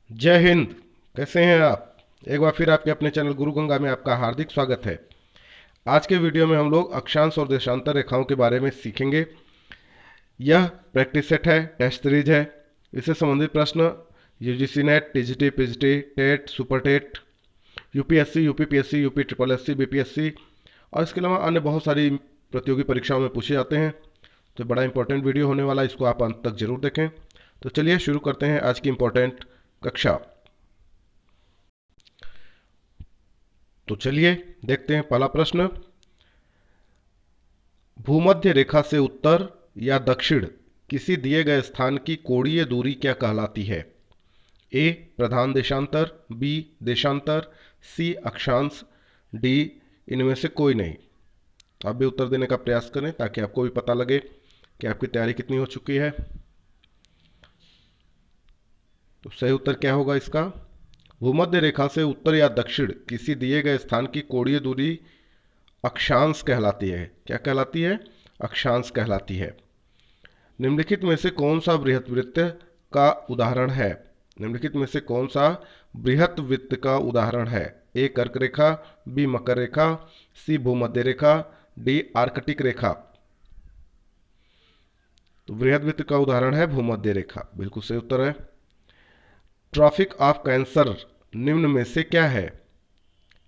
जय हिंद। कैसे हैं आप? एक बार फिर आपके अपने चैनल गुरु गंगा में आपका हार्दिक स्वागत है। आज के वीडियो में हम लोग अक्षांश और देशांतर रेखाओं के बारे में सीखेंगे। यह प्रैक्टिस सेट है, टेस्ट सीरीज है। इससे संबंधित प्रश्न UGC NET, TGT, PGT, TET, super TET, UPSC, UPPSC, UP triple SC, BPSC और इसके अलावा अन्य बहुत सारी प्रतियोगी परीक्षाओं में पूछे जाते हैं। तो बड़ा इंपॉर्टेंट वीडियो होने वाला है, इसको आप अंत तक जरूर देखें। तो चलिए शुरू करते हैं आज की इंपॉर्टेंट कक्षा। तो चलिए देखते हैं पहला प्रश्न। भूमध्य रेखा से उत्तर या दक्षिण किसी दिए गए स्थान की कोणीय दूरी क्या कहलाती है? ए प्रधान देशांतर, बी देशांतर, सी अक्षांश, डी इनमें से कोई नहीं। आप भी उत्तर देने का प्रयास करें ताकि आपको भी पता लगे कि आपकी तैयारी कितनी हो चुकी है। तो सही उत्तर क्या होगा इसका? भूमध्य रेखा से उत्तर या दक्षिण किसी दिए गए स्थान की कोणीय दूरी अक्षांश कहलाती है। क्या कहलाती है? अक्षांश कहलाती है। निम्नलिखित में से कौन सा बृहत वृत्त का उदाहरण है? निम्नलिखित में से कौन सा बृहत वृत्त का उदाहरण है? ए कर्क रेखा, बी मकर रेखा, सी भूमध्य रेखा, डी आर्कटिक रेखा। तो बृहत वृत्त का उदाहरण है भूमध्य रेखा, बिल्कुल सही उत्तर है। ट्रॉफिक ऑफ कैंसर निम्न में से क्या है?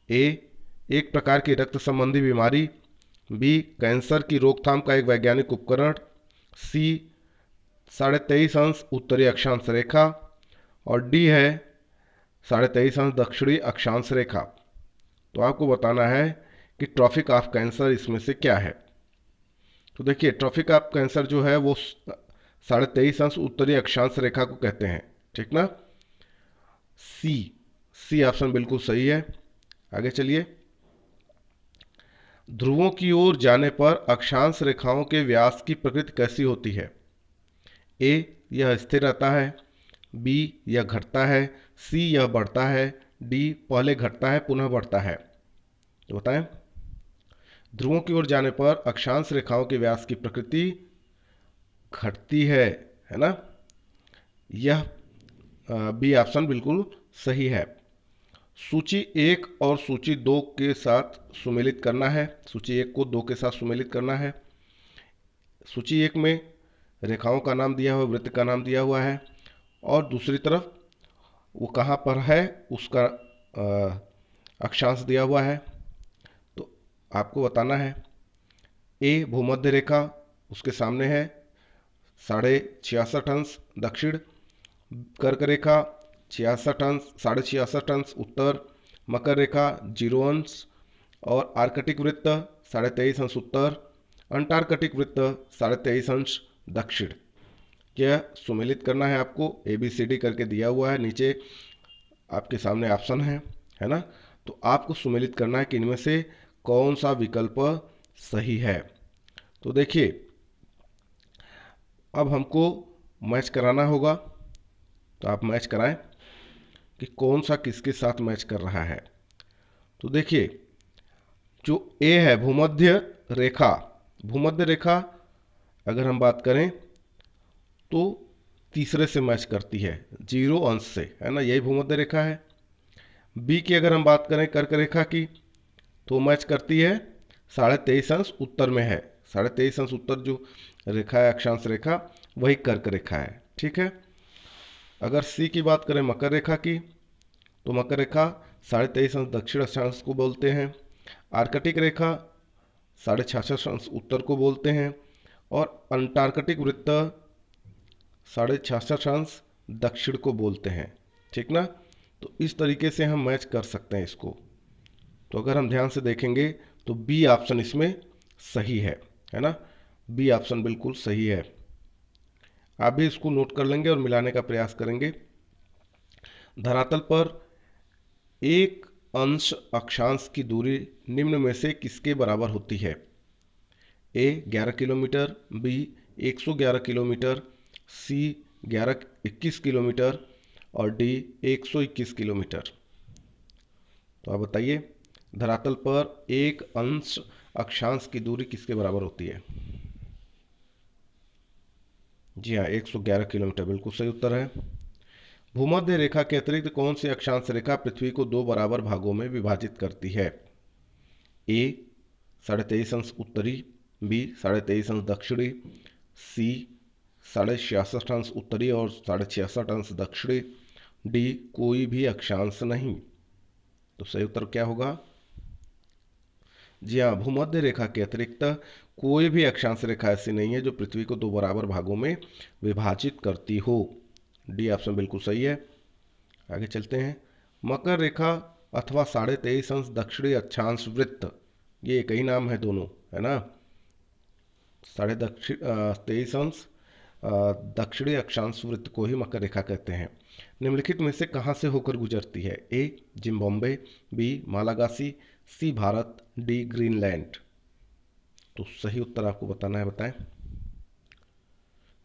ए एक प्रकार की रक्त संबंधी बीमारी, बी कैंसर की रोकथाम का एक वैज्ञानिक उपकरण, सी 23.5 अंश उत्तरी अक्षांश रेखा और डी है 23.5 अंश दक्षिणी अक्षांश रेखा। तो आपको बताना है कि ट्रॉफिक ऑफ कैंसर इसमें से क्या है। तो देखिए, ट्रॉफिक ऑफ कैंसर जो है वो 23.5 अंश उत्तरी अक्षांश रेखा को कहते हैं, ठीक ना। सी सी ऑप्शन बिल्कुल सही है। आगे चलिए। ध्रुवों की ओर जाने पर अक्षांश रेखाओं के व्यास की प्रकृति कैसी होती है? ए यह स्थिर रहता है, बी यह घटता है, सी यह बढ़ता है, डी पहले घटता है पुनः बढ़ता है। तो बताएं। ध्रुवों की ओर जाने पर अक्षांश रेखाओं के व्यास की प्रकृति घटती है ना। यह बी ऑप्शन बिल्कुल सही है। सूची एक और सूची दो के साथ सुमेलित करना है। सूची एक को दो के साथ सुमेलित करना है। सूची एक में रेखाओं का नाम दिया हुआ, वृत्त का नाम दिया हुआ है और दूसरी तरफ वो कहाँ पर है उसका अक्षांश दिया हुआ है। तो आपको बताना है। ए भूमध्य रेखा, उसके सामने है 66.5 अंश दक्षिण, कर्क रेखा 66 अंश 66.5 अंश उत्तर, मकर रेखा 0 अंश और आर्कटिक वृत्त 23.5 अंश उत्तर, अंटार्कटिक वृत्त 23.5 अंश दक्षिण। यह सुमेलित करना है आपको। ए बी सी डी करके दिया हुआ है, नीचे आपके सामने ऑप्शन है ना। तो आपको सुमेलित करना है कि इनमें से कौन सा विकल्प सही है। तो देखिए, अब हमको मैच कराना होगा। तो आप मैच कराएं कि कौन सा किसके साथ मैच कर रहा है। तो देखिए, जो ए है भूमध्य रेखा, भूमध्य रेखा अगर हम बात करें तो तीसरे से मैच करती है, 0 अंश से, है ना, यही भूमध्य रेखा है। बी की अगर हम बात करें कर्क रेखा की, तो मैच करती है 23.5 अंश उत्तर में है। 23.5 अंश उत्तर जो रेखा है अक्षांश रेखा, वही कर्क रेखा है, ठीक है। अगर सी की बात करें मकर रेखा की, तो मकर रेखा 23.5 अंश दक्षिण अक्षांश को बोलते हैं। आर्कटिक रेखा 66.5 अंश उत्तर को बोलते हैं और अंटार्कटिक वृत्त 66.5 अंश दक्षिण को बोलते हैं, ठीक ना। तो इस तरीके से हम मैच कर सकते हैं इसको। तो अगर हम ध्यान से देखेंगे तो बी ऑप्शन इसमें सही है ना। बी ऑप्शन बिल्कुल सही है। आप भी इसको नोट कर लेंगे और मिलाने का प्रयास करेंगे। धरातल पर एक अंश अक्षांश की दूरी निम्न में से किसके बराबर होती है? ए 11 किलोमीटर, बी 111 किलोमीटर, सी 21 किलोमीटर और डी 121 किलोमीटर। तो आप बताइए, धरातल पर एक अंश अक्षांश की दूरी किसके बराबर होती है? जी हाँ, 111 किलोमीटर बिल्कुल सही उत्तर है। भूमध्य रेखा के अतिरिक्त कौन सी अक्षांश रेखा पृथ्वी को दो बराबर भागों में विभाजित करती है? ए 23.5 उत्तरी, बी 23.5 दक्षिणी, सी 66.5 उत्तरी और 66.5 दक्षिणी, डी कोई भी अक्षांश नहीं। तो सही उत्तर क्या होगा? जी हाँ, भूमध्य रेखा के अतिरिक्त कोई भी अक्षांश रेखा ऐसी नहीं है जो पृथ्वी को दो बराबर भागों में विभाजित करती हो। डी ऑप्शन बिल्कुल सही है। आगे चलते हैं। मकर रेखा अथवा 23.5 दक्षिणी अक्षांश वृत्त, ये एक ही नाम है दोनों, है ना। 23.5 दक्षिणी अक्षांश वृत्त को ही मकर रेखा कहते हैं। निम्नलिखित में से कहाँ से होकर गुजरती है? ए जिम्बाब्वे, बी मालागासी, सी भारत, डी ग्रीनलैंड। तो सही उत्तर आपको बताना है, बताएं।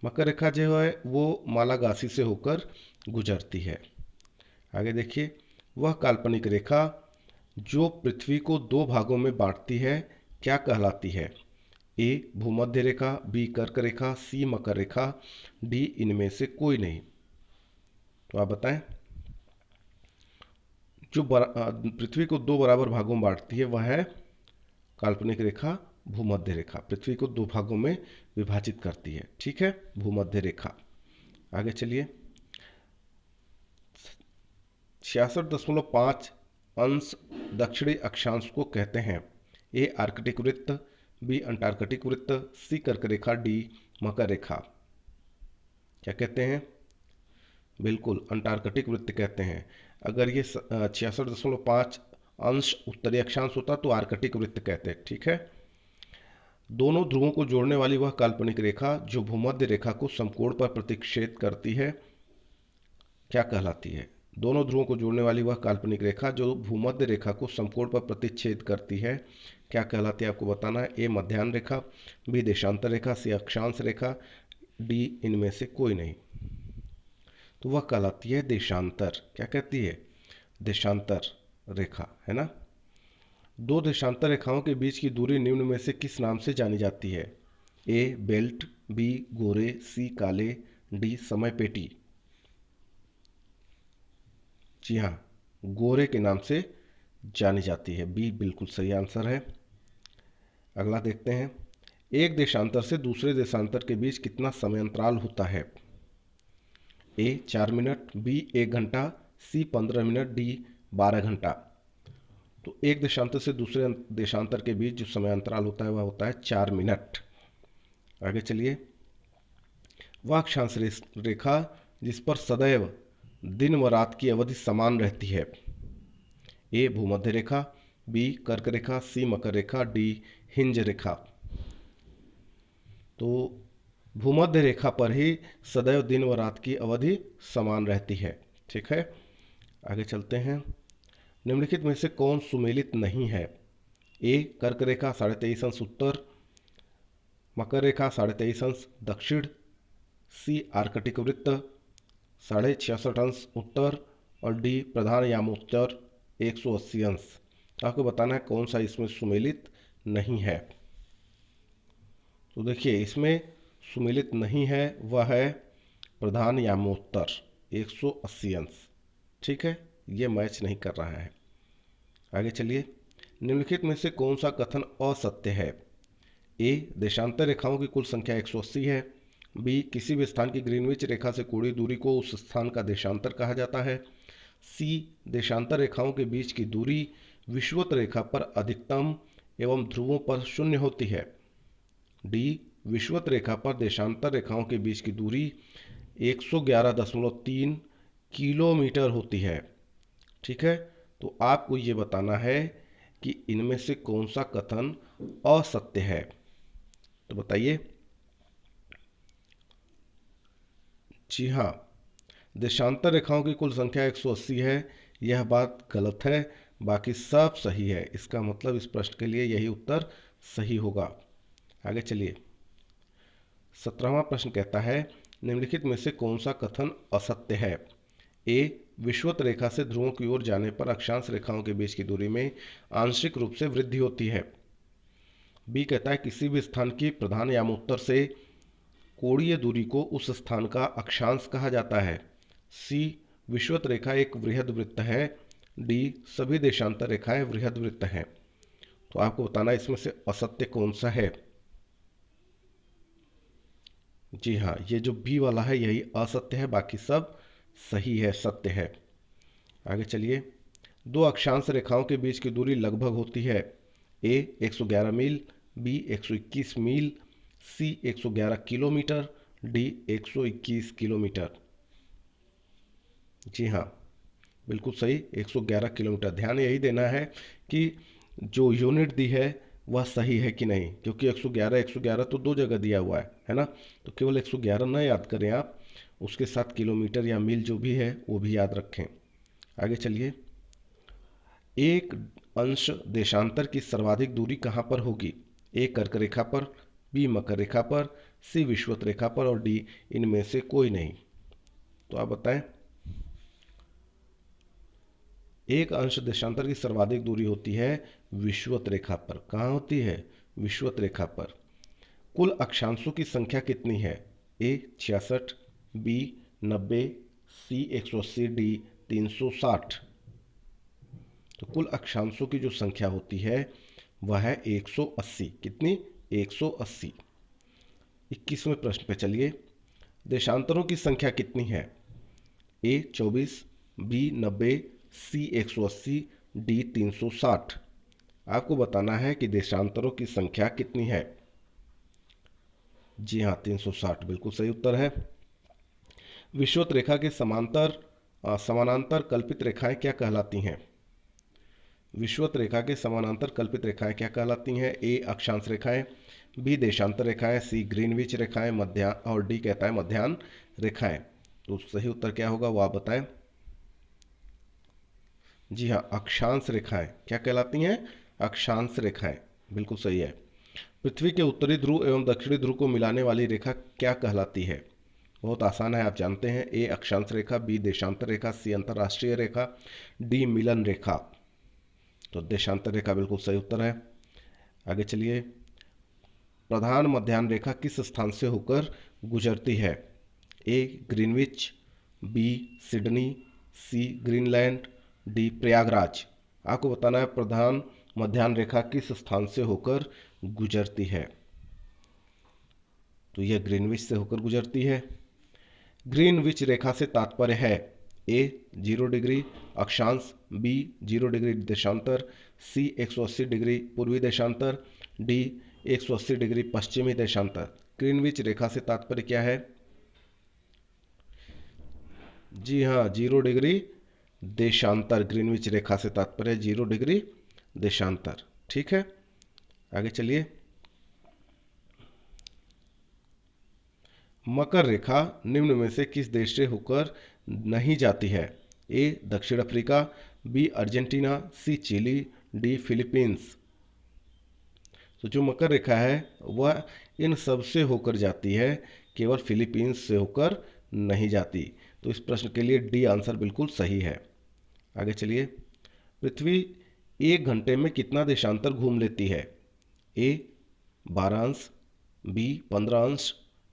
मकर रेखा जो है वो मालागासी से होकर गुजरती है। आगे देखिए, वह काल्पनिक रेखा जो पृथ्वी को दो भागों में बांटती है क्या कहलाती है? ए भूमध्य रेखा, बी कर्क रेखा, सी मकर रेखा, डी इनमें से कोई नहीं। तो आप बताएं। जो पृथ्वी को दो बराबर भागों में बांटती है वह है काल्पनिक रेखा भूमध्य रेखा, पृथ्वी को दो भागों में विभाजित करती है। ठीक है, भूमध्य रेखा। आगे चलिए। 66.5 अंश दक्षिणी अक्षांश को कहते हैं? ए आर्कटिक वृत्त, बी अंटार्कटिक वृत्त, सी कर्क रेखा, डी मकर रेखा। क्या कहते हैं? बिल्कुल अंटार्कटिक वृत्त कहते हैं। अगर ये 66.5 अंश उत्तरी अक्षांश होता तो आर्कटिक वृत्त कहते हैं। ठीक है। दोनों ध्रुवों को जोड़ने वाली वह काल्पनिक रेखा जो भूमध्य रेखा को समकोण पर प्रतिच्छेद करती है क्या कहलाती है? दोनों ध्रुवों को जोड़ने वाली वह काल्पनिक रेखा जो भूमध्य रेखा को समकोण पर प्रतिच्छेद करती है क्या कहलाती है? आपको बताना है। ए मध्याह्न रेखा, बी देशांतर रेखा, सी अक्षांश रेखा, डी इनमें से कोई नहीं। तो वह कहलाती है देशांतर। क्या कहती है? देशांतर रेखा, है ना। दो देशांतर रेखाओं के बीच की दूरी निम्न में से किस नाम से जानी जाती है? ए बेल्ट, बी गोरे, सी काले, डी समय पेटी। जी हाँ, गोरे के नाम से जानी जाती है। बी बिल्कुल सही आंसर है। अगला देखते हैं। एक देशांतर से दूसरे देशांतर के बीच कितना समय अंतराल होता है? ए 4 मिनट, बी 1 घंटा, सी 15 मिनट, डी 12 घंटा। तो एक देशांतर से दूसरे देशांतर के बीच जो समय अंतराल होता है वह होता है 4 मिनट। आगे चलिए। वह अक्षांश रेखा जिस पर सदैव दिन व रात की अवधि समान रहती है? ए भूमध्य रेखा, बी कर्क रेखा, सी मकर रेखा, डी हिंज रेखा। तो भूमध्य रेखा पर ही सदैव दिन व रात की अवधि समान रहती है। ठीक है। आगे चलते हैं। निम्नलिखित में से कौन सुमेलित नहीं है? ए कर्क रेखा 23.5 अंश उत्तर, मकर रेखा 23.5 अंश दक्षिण, सी आर्कटिक वृत्त 66.5 अंश उत्तर और डी प्रधान यामोत्तर 180 अंश। आपको बताना है कौन सा इसमें सुमेलित नहीं है। तो देखिए, इसमें सुमेलित नहीं है वह है प्रधान यामोत्तर 180 अंश। ठीक है, ये मैच नहीं कर रहा है। आगे चलिए। निम्नलिखित में से कौन सा कथन असत्य है? ए देशांतर रेखाओं की कुल संख्या 180 है, बी किसी भी स्थान की ग्रीनविच रेखा से कोणीय दूरी को उस स्थान का देशांतर कहा जाता है, सी देशांतर रेखाओं के बीच की दूरी विषुवत रेखा पर अधिकतम एवं ध्रुवों पर शून्य होती है, डी विषुवत रेखा पर देशांतर रेखाओं के बीच की दूरी 111.3 किलोमीटर होती है। ठीक है। तो आपको ये बताना है कि इनमें से कौन सा कथन असत्य है। तो बताइए। जी हाँ, देशांतर रेखाओं की कुल संख्या 180 है, यह बात गलत है, बाकी सब सही है। इसका मतलब इस प्रश्न के लिए यही उत्तर सही होगा। आगे चलिए। 17वां प्रश्न कहता है निम्नलिखित में से कौन सा कथन असत्य है? ए विषुवत रेखा से ध्रुवों की ओर जाने पर अक्षांश रेखाओं के बीच की दूरी में आंशिक रूप से वृद्धि होती है, बी कहता है किसी भी स्थान की प्रधान यामोत्तर से कोणीय दूरी को उस स्थान का अक्षांश कहा जाता है, सी विषुवत रेखा एक वृहद वृत्त है। डी सभी देशांतर रेखाएं वृहद वृत्त हैं। तो आपको बताना है इसमें से असत्य कौन सा है। जी हाँ, ये जो बी वाला है यही असत्य है, बाकी सब सही है, सत्य है। आगे चलिए। दो अक्षांश रेखाओं के बीच की दूरी लगभग होती है। ए 111 मील, बी 121 मील, सी 111 किलोमीटर, डी 121 किलोमीटर। जी हाँ, बिल्कुल सही, 111 किलोमीटर। ध्यान यही देना है कि जो यूनिट दी है वह सही है कि नहीं, क्योंकि 111 तो दो जगह दिया हुआ है ना। तो केवल 111 ना याद करें आप, उसके साथ किलोमीटर या मील जो भी है वो भी याद रखें। आगे चलिए। एक अंश देशांतर की सर्वाधिक दूरी कहाँ पर होगी? ए कर्क रेखा पर, बी मकर रेखा पर, सी विषुवत रेखा पर और डी इनमें से कोई नहीं। तो आप बताएं। एक अंश देशांतर की सर्वाधिक दूरी होती है विषुवत रेखा पर। कहाँ होती है? विषुवत रेखा पर। कुल अक्षांशों की संख्या कितनी है? ए 66, बी 90, सी 180, डी 360। तो कुल अक्षांशों की जो संख्या होती है वह है 180। कितनी? 180। 21वें प्रश्न पे चलिए। देशांतरों की संख्या कितनी है? ए 24, बी 90, सी 180, डी 360। आपको बताना है कि देशांतरों की संख्या कितनी है। जी हाँ, 360 बिल्कुल सही उत्तर है। विषुवत रेखा के समानांतर कल्पित रेखाएं क्या कहलाती हैं? विषुवत रेखा के समानांतर कल्पित रेखाएं क्या कहलाती हैं? ए अक्षांश रेखाएं, बी देशांतर रेखाएं, सी ग्रीनविच रेखाएं, मध्याह्न, और डी कहता है मध्याह्न रेखाएं। तो सही उत्तर क्या होगा वो आप बताएं। जी हाँ, अक्षांश रेखाएं क्या कहलाती हैं? अक्षांश रेखाएं, बिल्कुल सही है। पृथ्वी के उत्तरी ध्रुव एवं दक्षिणी ध्रुव को मिलाने वाली रेखा क्या कहलाती है? बहुत आसान है, आप जानते हैं। ए अक्षांश रेखा, बी देशांतर रेखा, सी अंतरराष्ट्रीय रेखा, डी मिलन रेखा। तो देशांतर रेखा बिल्कुल सही उत्तर है। आगे चलिए। प्रधान मध्याह्न रेखा किस स्थान से होकर गुजरती है? ए ग्रीनविच, बी सिडनी, सी ग्रीनलैंड, डी प्रयागराज। आपको बताना है प्रधान मध्याह्न रेखा किस स्थान से होकर गुजरती है। तो यह ग्रीनविच से होकर गुजरती है। ग्रीनविच रेखा से तात्पर्य है ए 0 डिग्री अक्षांश, बी 0 डिग्री देशांतर, सी 180 डिग्री पूर्वी देशांतर, डी 180 डिग्री पश्चिमी देशांतर। ग्रीनविच रेखा से तात्पर्य क्या है? जी हाँ, 0 डिग्री देशांतर। ग्रीनविच रेखा से तात्पर्य 0 डिग्री देशांतर। ठीक है, आगे चलिए। मकर रेखा निम्न में से किस देश से होकर नहीं जाती है? ए दक्षिण अफ्रीका, बी अर्जेंटीना, सी चिली, डी फिलीपींस। तो जो मकर रेखा है वह इन सब से होकर जाती है, केवल फिलीपींस से होकर नहीं जाती। तो इस प्रश्न के लिए डी आंसर बिल्कुल सही है। आगे चलिए। पृथ्वी 1 घंटे में कितना देशांतर घूम लेती है? ए 12 अंश, बी 15 अंश,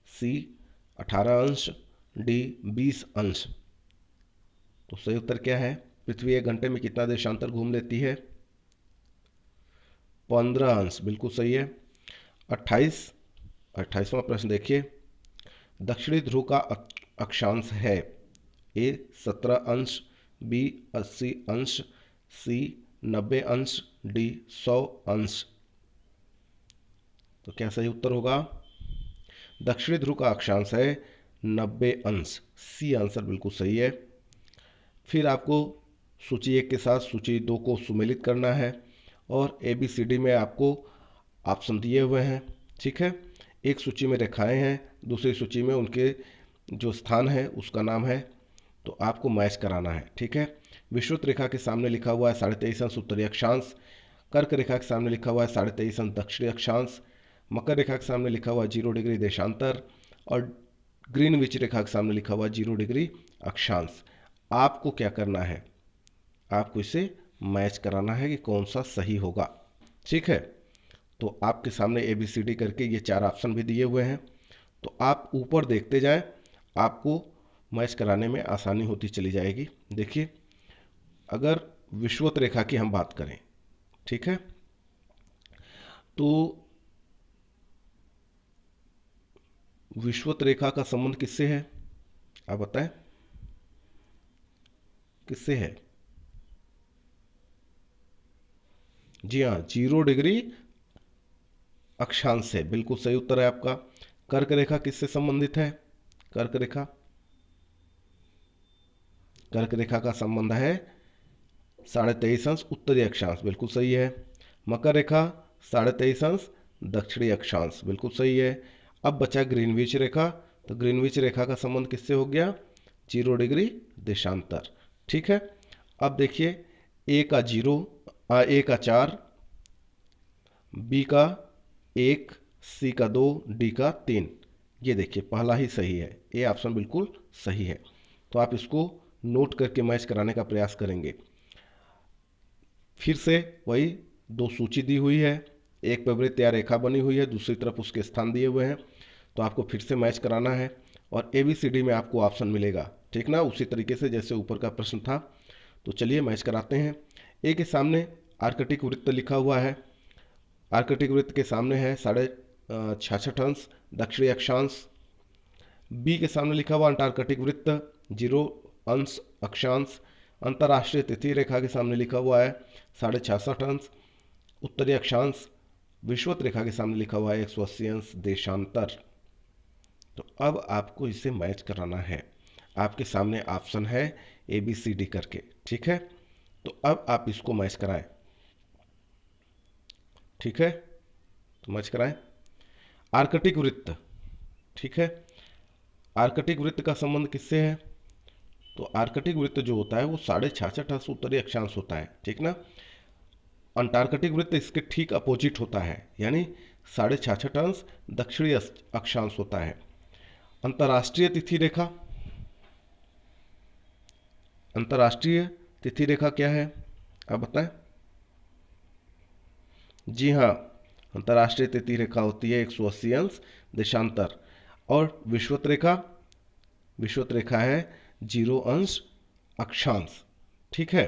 सी 18 अंश, डी 20 अंश। तो सही उत्तर क्या है? पृथ्वी 1 घंटे में कितना देशांतर घूम लेती है? 15 अंश, बिल्कुल सही है। 28वां प्रश्न देखिए। दक्षिणी ध्रुव का अक्षांश है ए 17 अंश, बी 80 अंश, सी 90 अंश, डी 100 अंश। तो क्या सही उत्तर होगा? दक्षिणी ध्रुव का अक्षांश है 90 अंश। सी आंसर बिल्कुल सही है। फिर आपको सूची 1 के साथ सूची 2 को सुमेलित करना है और ABCD में आपको ऑप्शन दिए हुए हैं। ठीक है, एक सूची में रेखाएं हैं, दूसरी सूची में उनके जो स्थान है उसका नाम है, तो आपको मैच कराना है। ठीक है, विषुवत रेखा के सामने लिखा हुआ है 23.5 अंश उत्तरी अक्षांश, कर्क रेखा के सामने लिखा हुआ है 23.5 अंश दक्षिणी अक्षांश, मकर रेखा के सामने लिखा हुआ है 0 डिग्री देशांतर और ग्रीनविच रेखा के सामने लिखा हुआ है 0 डिग्री अक्षांश। आपको क्या करना है? आपको इसे मैच कराना है कि कौन सा सही होगा। ठीक है, तो आपके सामने ABCD करके ये 4 ऑप्शन भी दिए हुए हैं, तो आप ऊपर देखते जाएं, आपको मैच कराने में आसानी होती चली जाएगी। देखिए, अगर विषुवत रेखा की हम बात करें, ठीक है, तो विषुवत रेखा का संबंध किससे है, आप बताएं, किससे है? जी हाँ, 0 डिग्री अक्षांश से, बिल्कुल सही उत्तर है आपका। कर्क रेखा किससे संबंधित है? कर्क रेखा, कर्क रेखा का संबंध है 23.5 उत्तरी अक्षांश, बिल्कुल सही है। मकर रेखा 23.5 दक्षिणी अक्षांश, बिल्कुल सही है। अब बचा ग्रीनविच रेखा, तो ग्रीनविच रेखा का संबंध किससे हो गया? 0 डिग्री देशांतर, ठीक है। अब देखिए, ए का 0, ए का 4, बी का 1, सी का 2, डी का 3। ये देखिए पहला ही सही है, ए ऑप्शन बिल्कुल सही है। तो आप इसको नोट करके मैच कराने का प्रयास करेंगे। फिर से वही दो सूची दी हुई है, एक पे वृत्त या रेखा बनी हुई है, दूसरी तरफ उसके स्थान दिए हुए हैं। तो आपको फिर से मैच कराना है और ABCD में आपको ऑप्शन मिलेगा, ठीक ना, उसी तरीके से जैसे ऊपर का प्रश्न था। तो चलिए मैच कराते हैं। ए के सामने आर्कटिक वृत्त लिखा हुआ है, आर्कटिक वृत्त के सामने है 66.5 दक्षिणी अक्षांश। बी के सामने लिखा हुआ अंटार्कटिक वृत्त 0 अक्षांश। अंतर्राष्ट्रीय तिथि रेखा के सामने लिखा हुआ है 66.5 उत्तरी अक्षांश। विषुवत रेखा के सामने लिखा हुआ है 180 देशांतर। तो अब आपको इसे मैच कराना है। आपके सामने ऑप्शन है ABCD करके, ठीक है। तो अब आप इसको मैच कराएं, ठीक है, तो मैच कराएं। आर्कटिक वृत्त, ठीक है, आर्कटिक वृत्त का संबंध किससे है? तो आर्कटिक वृत्त जो होता है वो 66.5 उत्तरी अक्षांश होता है, ठीक ना। अंटार्कटिक वृत्त इसके ठीक अपोजिट होता है, यानी 66.5 दक्षिणी अक्षांश होता है। अंतर्राष्ट्रीय तिथि रेखा, अंतर्राष्ट्रीय तिथि रेखा क्या है, आप बताएं। जी हाँ, अंतर्राष्ट्रीय तिथि रेखा होती है 180 देशांतर। और विषुवत रेखा, विषुवत रेखा है 0 अक्षांश, ठीक है।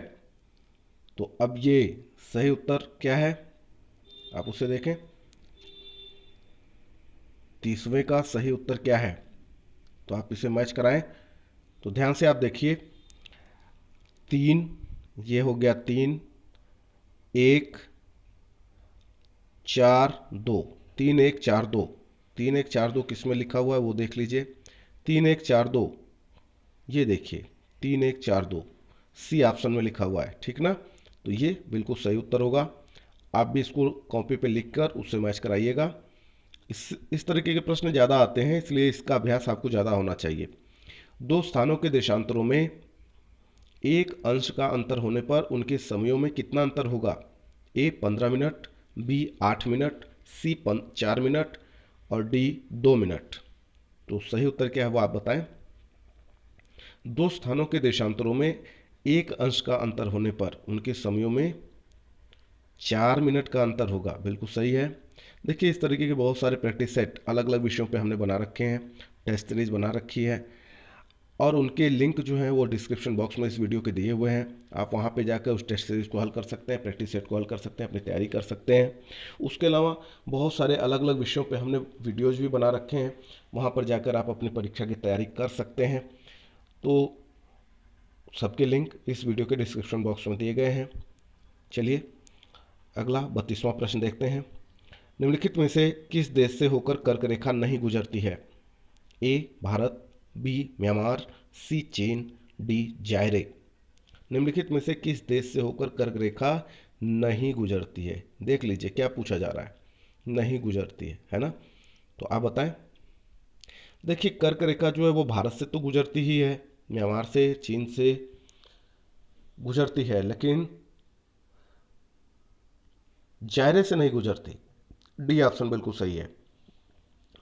तो अब ये सही उत्तर क्या है, आप उसे देखें। 30वें का सही उत्तर क्या है, तो आप इसे मैच कराएं। तो ध्यान से आप देखिए, 3, ये हो गया 3, 1 4 2, 3 1 4 2, 3 1 4 2 किस में लिखा हुआ है वो देख लीजिए। 3 1 4 2, ये देखिए 3 1 4 2 सी ऑप्शन में लिखा हुआ है, ठीक ना। तो ये बिल्कुल सही उत्तर होगा। आप भी इसको कॉपी पे लिखकर उससे मैच कराइएगा। इस तरीके के प्रश्न ज़्यादा आते हैं, इसलिए इसका अभ्यास आपको ज़्यादा होना चाहिए। दो स्थानों के देशांतरों में 1 अंश का अंतर होने पर उनके समयों में कितना अंतर होगा? A 15 minute, B 8 minute, C 4 minute और D 2 मिनट। तो सही उत्तर क्या है वो आप बताएं। दो स्थानों के देशांतरों में 1 अंश का अंतर होने पर उनके समयों में 4 मिनट का अंतर होगा, बिल्कुल सही है। देखिए, इस तरीके के बहुत सारे प्रैक्टिस सेट अलग अलग विषयों पे हमने बना रखे हैं, टेस्ट सीरीज बना रखी है, और उनके लिंक जो हैं वो डिस्क्रिप्शन बॉक्स में इस वीडियो के दिए हुए हैं। आप वहाँ पे जाकर उस टेस्ट सीरीज को हल कर सकते हैं, प्रैक्टिस सेट को हल कर सकते हैं, अपनी तैयारी कर सकते हैं। उसके अलावा बहुत सारे अलग अलग विषयों पे हमने वीडियोज़ भी बना रखे हैं, वहाँ पर जाकर आप अपनी परीक्षा की तैयारी कर सकते हैं। तो सबके लिंक इस वीडियो के डिस्क्रिप्शन बॉक्स में दिए गए हैं। चलिए अगला 32वां प्रश्न देखते हैं। निम्नलिखित में से किस देश से होकर कर्क रेखा नहीं गुजरती है? A Bharat, B Myanmar, C चीन, D जायरे। निम्नलिखित में से किस देश से होकर कर्क रेखा नहीं गुजरती है? देख लीजिए क्या पूछा जा रहा है, नहीं गुजरती है ना। तो आप बताएं। देखिए, कर्क रेखा जो है वो भारत से तो गुजरती ही है, म्यांमार से, चीन से गुजरती है, लेकिन जायरे से नहीं गुजरती। डी ऑप्शन बिल्कुल सही है।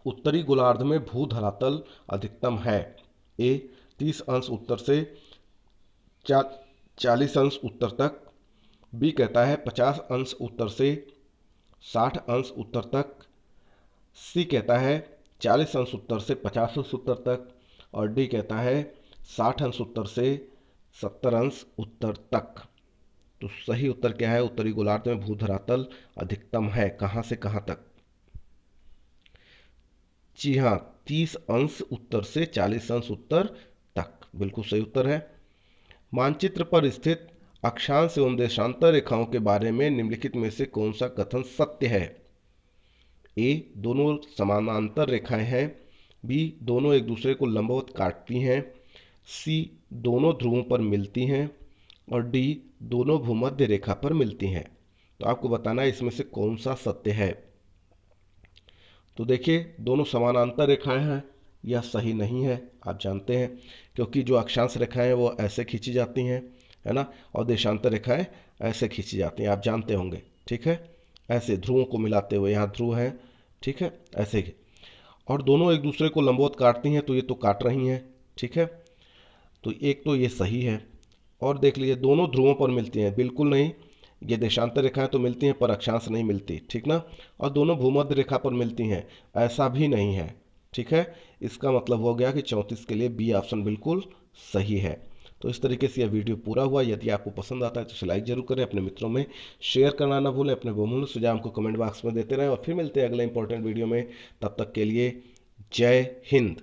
उत्तरी गोलार्ध में भू धरातल अधिकतम है। A 30 अंश उत्तर से 40 अंश उत्तर तक, B कहता है 50 अंश उत्तर से 60 अंश उत्तर तक, C कहता है 40 अंश उत्तर से 50 अंश उत्तर तक, और D कहता है 60 अंश उत्तर से 70 अंश उत्तर तक। तो सही उत्तर क्या है? उत्तरी गोलार्ध में भूधरातल अधिकतम है। कहां से कहां तक? जी हाँ, 30 अंश उत्तर से 40 अंश उत्तर तक, बिल्कुल सही उत्तर है। मानचित्र पर स्थित अक्षांश एवं देशांतर रेखाओं के बारे में निम्नलिखित में से कौन सा कथन सत्य है? ए, दोनों समानांतर रेखाएं हैं। बी, दोनों एक दूसरे को लंबवत काटती हैं। सी, दोनों ध्रुवों पर मिलती हैं। और डी, दोनों भूमध्य रेखा पर मिलती हैं। तो आपको बताना है इसमें से कौन सा सत्य है। तो देखिए, दोनों समानांतर रेखाएं हैं, यह सही नहीं है, आप जानते हैं, क्योंकि जो अक्षांश रेखाएं हैं वो ऐसे खींची जाती हैं, है ना, और देशांतर रेखाएं ऐसे खींची जाती हैं, आप जानते होंगे। ठीक है, ऐसे ध्रुवों को मिलाते हुए, यहाँ ध्रुव है, ठीक है, ऐसे ही। और दोनों एक दूसरे को लंबवत काटती हैं, तो ये तो काट रही हैं, ठीक है, तो एक तो ये सही है। और देख लीजिए, दोनों ध्रुवों पर मिलती हैं, बिल्कुल नहीं, ये देशांतर रेखाएं तो मिलती हैं पर अक्षांश नहीं मिलती, ठीक ना। और दोनों भूमध्य रेखा पर मिलती हैं, ऐसा भी नहीं है, ठीक है। इसका मतलब हो गया कि 34 के लिए बी ऑप्शन बिल्कुल सही है। तो इस तरीके से यह वीडियो पूरा हुआ। यदि आपको पसंद आता है तो इसे लाइक जरूर करें, अपने मित्रों में शेयर करना ना भूलें, अपने बहुमूल्य सुझाव को कमेंट बॉक्स में देते रहें। और फिर मिलते हैं अगले इंपॉर्टेंट वीडियो में, तब तक के लिए जय हिंद।